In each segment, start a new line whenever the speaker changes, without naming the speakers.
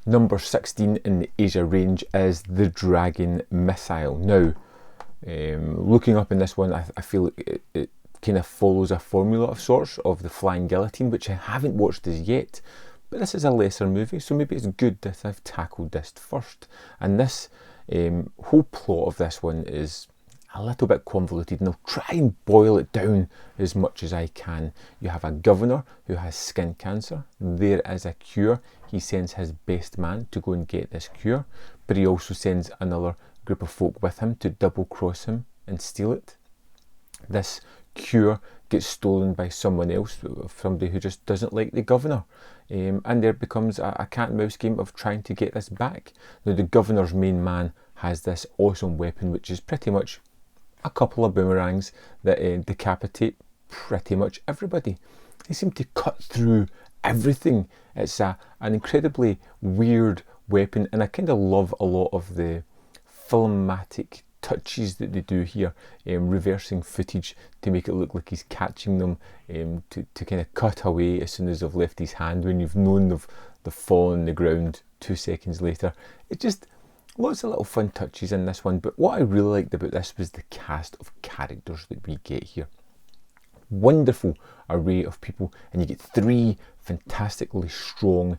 Number 16 in the Asia range is the Dragon Missile. Now, looking up in this one, I feel it kind of follows a formula of sorts of the Flying Guillotine, which I haven't watched as yet, but this is a lesser movie, so maybe it's good that I've tackled this first. And this whole plot of this one is a little bit convoluted, and I'll try and boil it down as much as I can. You have a governor who has skin cancer. There is a cure. He sends his best man to go and get this cure, but he also sends another group of folk with him to double cross him and steal it. This cure gets stolen by someone else, somebody who just doesn't like the governor, and there becomes a cat and mouse game of trying to get this back. Now, the governor's main man has this awesome weapon, which is pretty much a couple of boomerangs that decapitate pretty much everybody. They seem to cut through everything. It's an incredibly weird weapon, and I kind of love a lot of the filmatic touches that they do here, reversing footage to make it look like he's catching them, to kind of cut away as soon as they've left his hand when you've known they've fallen on the ground 2 seconds later. It just lots of little fun touches in this one, but what I really liked about this was the cast of characters that we get here. Wonderful array of people, and you get 3 fantastically strong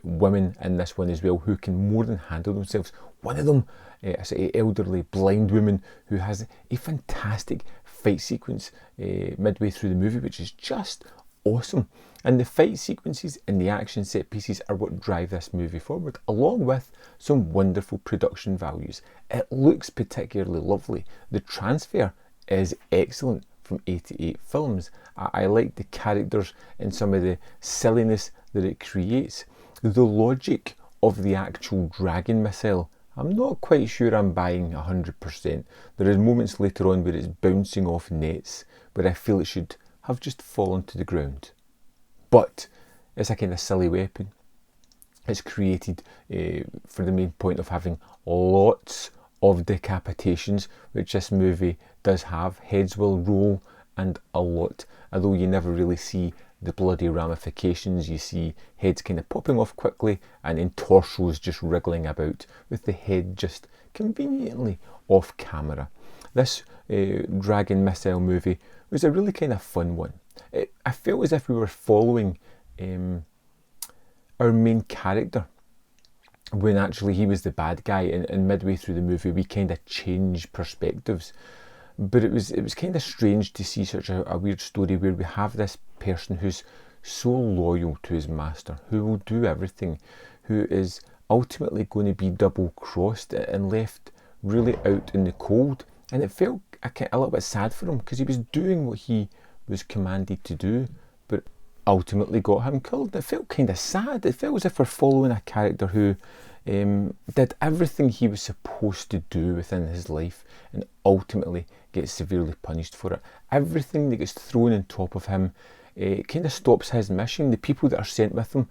women in this one as well, who can more than handle themselves. One of them, a sort of elderly blind woman who has a fantastic fight sequence midway through the movie, which is just awesome. And the fight sequences and the action set pieces are what drive this movie forward, along with some wonderful production values. It looks particularly lovely. The transfer is excellent from 88 films. I like the characters and some of the silliness that it creates. The logic of the actual Dragon Missile, I'm not quite sure I'm buying 100%. There is moments later on where it's bouncing off nets, where I feel it should have just fallen to the ground. But it's a kind of silly weapon. It's created for the main point of having lots of decapitations, which this movie does have. Heads will roll, and a lot, although you never really see the bloody ramifications. You see heads kind of popping off quickly, and then torsos just wriggling about, with the head just conveniently off camera. This Dragon Missile movie was a really kind of fun one. I felt as if we were following our main character, when actually he was the bad guy, and midway through the movie we kind of changed perspectives. But it was kind of strange to see such a weird story where we have this person who's so loyal to his master, who will do everything, who is ultimately going to be double crossed and left really out in the cold. And it felt a little bit sad for him, because he was doing what he was commanded to do, but ultimately got him killed. It felt kind of sad. It felt as if we're following a character who did everything he was supposed to do within his life, and ultimately gets severely punished for it. Everything that gets thrown on top of him kind of stops his mission. The people that are sent with him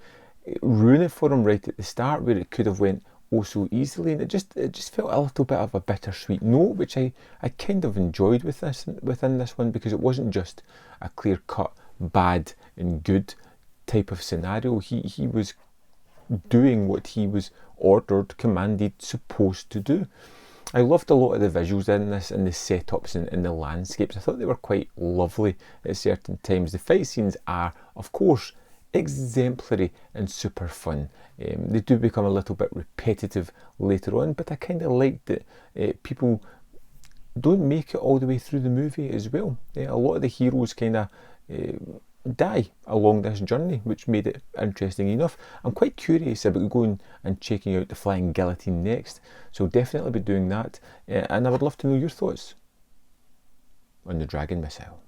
ruin it for him right at the start, where it could have went oh so easily, and it just felt a little bit of a bittersweet note, which I kind of enjoyed within this one, because it wasn't just a clear-cut bad and good type of scenario. He was doing what he was ordered, commanded, supposed to do. I loved a lot of the visuals in this, and the setups and the landscapes. I thought they were quite lovely at certain times. The fight scenes are, of course, exemplary and super fun. They do become a little bit repetitive later on, but I kind of liked that people don't make it all the way through the movie as well. A lot of the heroes kind of die along this journey, which made it interesting enough. I'm quite curious about going and checking out the Flying Guillotine next, so definitely be doing that, and I would love to know your thoughts on the Dragon Missile.